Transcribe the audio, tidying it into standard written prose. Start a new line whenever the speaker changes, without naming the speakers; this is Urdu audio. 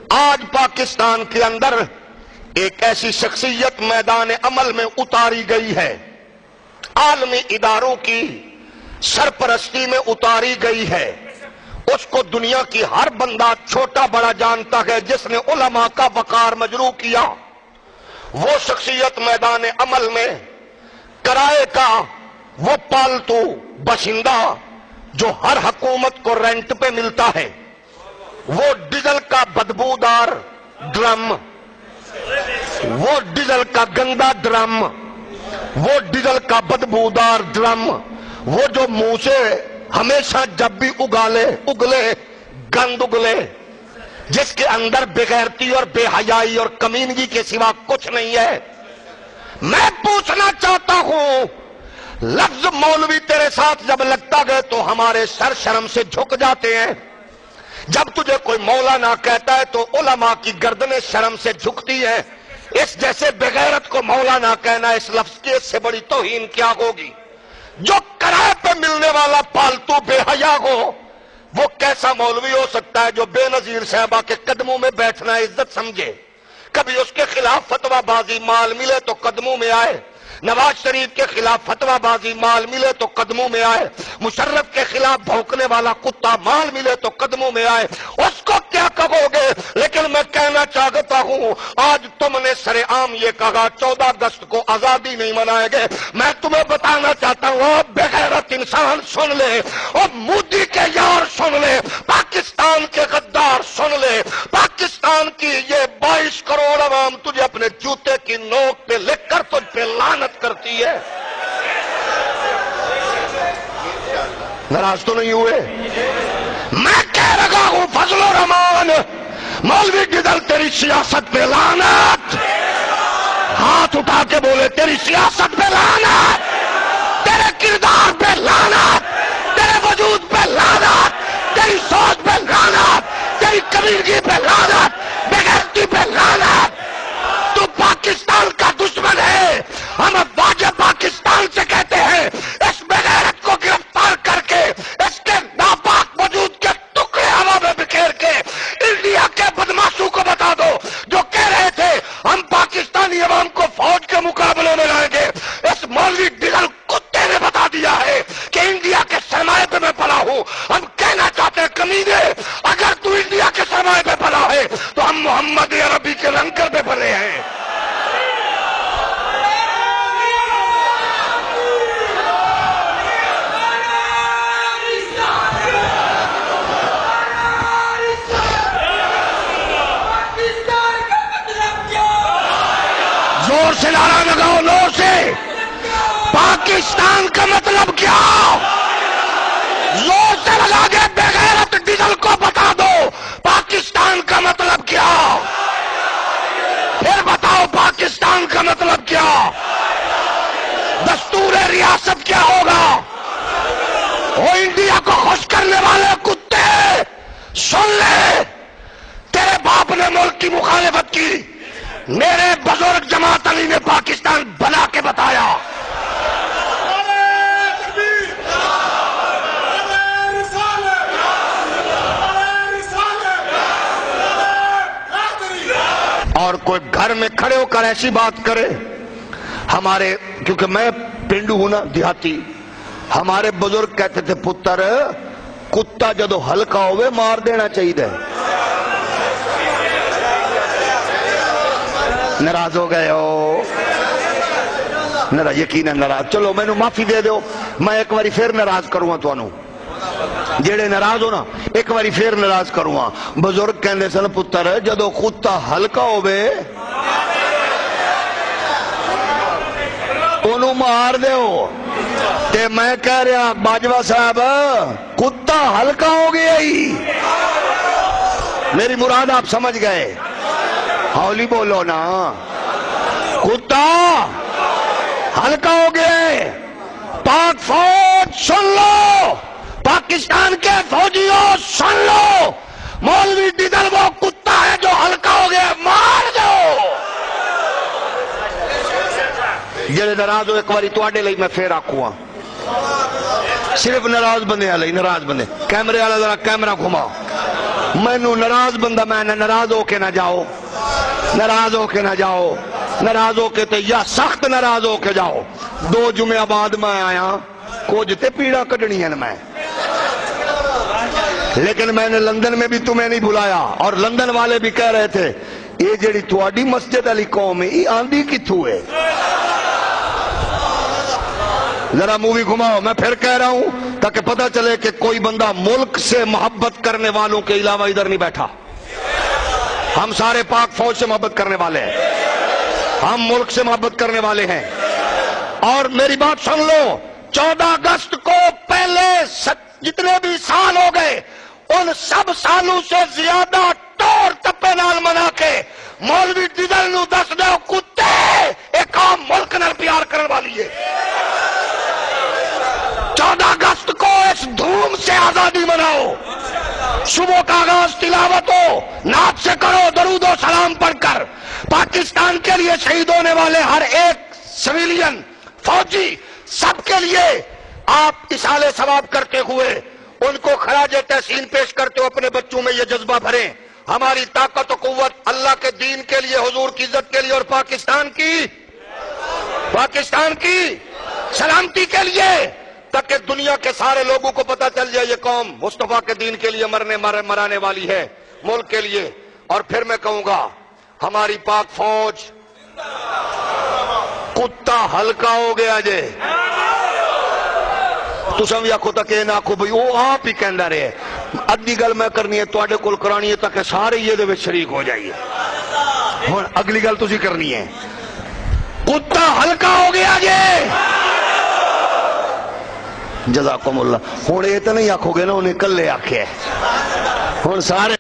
آج پاکستان کے اندر ایک ایسی شخصیت میدان عمل میں اتاری گئی ہے، عالمی اداروں کی سرپرستی میں اتاری گئی ہے، اس کو دنیا کی ہر بندہ چھوٹا بڑا جانتا ہے، جس نے علماء کا وقار مجروح کیا۔ وہ شخصیت میدان عمل میں کرائے کا وہ پالتو باشندہ جو ہر حکومت کو رینٹ پہ ملتا ہے، وہ ڈیزل کا بدبودار ڈرم، وہ ڈیزل کا گندا ڈرم، وہ ڈیزل کا بدبودار ڈرم، وہ جو منہ سے ہمیشہ جب بھی اگلے گند اگلے، جس کے اندر بغیرتی اور بے حیائی اور کمینگی کے سوا کچھ نہیں ہے۔ میں پوچھنا چاہتا ہوں، لفظ مولوی تیرے ساتھ جب لگتا گئے تو ہمارے سر شرم سے جھک جاتے ہیں، جب تجھے کوئی مولانا کہتا ہے تو علماء کی گردنیں شرم سے جھکتی ہیں۔ اس جیسے بغیرت کو مولانا کہنا، اس لفظ کی اس سے بڑی توہین کیا ہوگی؟ جو کرائے پہ ملنے والا پالتو بے حیا ہو، وہ کیسا مولوی ہو سکتا ہے جو بے نظیر صاحبہ کے قدموں میں بیٹھنا عزت سمجھے؟ کبھی اس کے خلاف فتویٰ بازی مال ملے تو قدموں میں آئے، نواز شریف کے خلاف فتویٰ بازی مال ملے تو قدموں میں آئے، مشرف کے خلاف بھونکنے والا کتا مال ملے تو قدموں میں آئے، اس کو کیا کہو گے؟ لیکن میں کہنا چاہتا ہوں، آج تم نے سر عام یہ کہا 14 اگست کو آزادی نہیں منائے گے، میں تمہیں بتانا چاہتا ہوں، بغیرت انسان سن لے، اور مودی کے یار سن لے، پاکستان کے غدار سن لے، پاکستان کی یہ 22 کروڑ عوام تجھے اپنے جوتے کی نوک پہ لکھ کر تجھ پہ لعنت کرتی ہے۔ ناراض تو نہیں ہوئے؟ میں کہہ رہا ہوں فضل الرحمان، مولوی ڈیزل تیری سیاست پہ لعنت، ہاتھ اٹھا کے بولے تیری سیاست پہ لعنت، تیرے کردار پہ لعنت، تیرے وجود پہ لعنت، تیری سوچ پہ لعنت، تیری کمیونگی پہ لعنت، بغیرتی پہ لعنت۔ تو پاکستان کا دشمن ہے، ہم افواج پاکستان سے کہتے ہیں اس بغیرت کو گرفتار کر کے، اس کے ناپاک وجود کے ٹکڑے ہوا میں بکھیر کے انڈیا کے بدماشوں کو بتا دو جو کہہ رہے تھے ہم پاکستانی عوام کو فوج کے مقابلے میں لائیں گے۔ اس مولوی ڈیزل کتے نے بتا دیا ہے کہ انڈیا کے سرمایہ پہ میں پلا ہوں۔ ہم کہنا چاہتے ہیں کمینے، اگر تو انڈیا کے سرمایہ پہ پلا ہے تو ہم محمد عربی کے لنگر پہ پلے ہیں۔ زور سے نعرہ لگاؤ، زور سے، پاکستان کا مطلب کیا؟ زور سے لگا کے بغیرت ڈیزل کو بتا دو پاکستان کا مطلب کیا؟ پھر بتاؤ پاکستان کا مطلب کیا؟ دستور ریاست کیا ہوگا؟ وہ انڈیا کو خوش کرنے والے کتے سن لے، تیرے باپ نے ملک کی مخالفت کی، میرے بزرگ جماعت علی نے پاکستان بنا کے بتایا۔ اور کوئی گھر میں کھڑے ہو کر ایسی بات کرے، ہمارے کیونکہ میں پنڈو ہوں نا، دیہاتی، ہمارے بزرگ کہتے تھے پتر کتا جدو ہلکا ہوئے مار دینا چاہیے۔ ناراض ہو گئے ہو؟ یقیناً ناراض، چلو میں معافی دے دو، میں ایک باری پھر ناراض کروں گا تانوں، جیڑے ناراض ہو نا ایک باری پھر ناراض کروں گا۔ بزرگ کہندے سن پتر جدو کتا ہلکا ہوئے انہوں مار دیو، تے میں کہہ رہا باجوہ صاحب کتا ہلکا ہو گیا ہی، میری مراد آپ سمجھ گئے؟ ہولی بولو نا، کتا ہلکا ہو گئے۔ پاک فوج سن لو، پاکستان کے فوجیوں سن لو، مولوی ڈیزل وہ کتا ہے جو ہلکا ہو گیا، مار دو۔ جڑے ناراض ہو ایک باری تواڈے لئی میں پھر آکھوں، صرف ناراض بندے لئی، ناراض بندے، کیمرے والا ذرا کیمرہ گھماؤ۔ مینو ناراض بندہ میں ناراض ہو کے نہ جاؤ، ناراض ہو کے نہ جاؤ، ناراض ہو کے تے یا سخت ناراض ہو کے جاؤ۔ 2 جمعہ بعد میں آیا، کچھ تے پیڑا کڈنی ہیں میں، لیکن میں نے لندن میں بھی تمہیں نہیں بلایا، اور لندن والے بھی کہہ رہے تھے یہ جڑی تھوڑی مسجد علی قوم ہے یہ آندھی کتھوں ہے؟ ذرا مووی گھماؤ، میں پھر کہہ رہا ہوں تاکہ پتہ چلے کہ کوئی بندہ ملک سے محبت کرنے والوں کے علاوہ ادھر نہیں بیٹھا۔ ہم سارے پاک فوج سے محبت کرنے والے ہیں، ہم ملک سے محبت کرنے والے ہیں۔ اور میری بات سن لو، 14 اگست کو پہلے جتنے بھی سال ہو گئے ان سب سالوں سے زیادہ ٹور ٹپے نال منا کے مولوی ڈیزل نو دس دے کتے ایک عام ملک نال پیار کرنے والی ہے۔ 14 اگست کو اس دھوم سے آزادی مناؤ، صبح کا آغاز تلاوت ہو، نعت سے کرو، درود و سلام پڑھ کر پاکستان کے لیے شہید ہونے والے ہر ایک سویلین فوجی سب کے لیے آپ اصالِ ثواب کرتے ہوئے ان کو خراج تحسین پیش کرتے ہو، اپنے بچوں میں یہ جذبہ بھریں۔ ہماری طاقت و قوت اللہ کے دین کے لیے، حضور کی عزت کے لیے اور پاکستان کی سلامتی کے لیے، تاکہ دنیا کے سارے لوگوں کو پتہ چل جائے یہ قوم مصطفیٰ کے دین کے لیے مرانے والی ہے، ملک کے لیے۔ اور پھر میں کہوں گا ہماری پاک فوج کتا ہلکا ہو گیا جے، تساں بھی آکھو تک نہ آکھو بھئی وہ آپ ہی کہندا رہے، ادھی گل میں کرنی ہے تواڈے کول کرانی ہے تاکہ سارے یہ دے وچ شریک ہو جائیے۔ ہن اگلی گل تسی کرنی ہے، کتا ہلکا ہو گیا جے، جزاکم اللہ۔ ہن یہ تو نہیں آکھو گے نا انہیں کلے آکھے، ہن سارے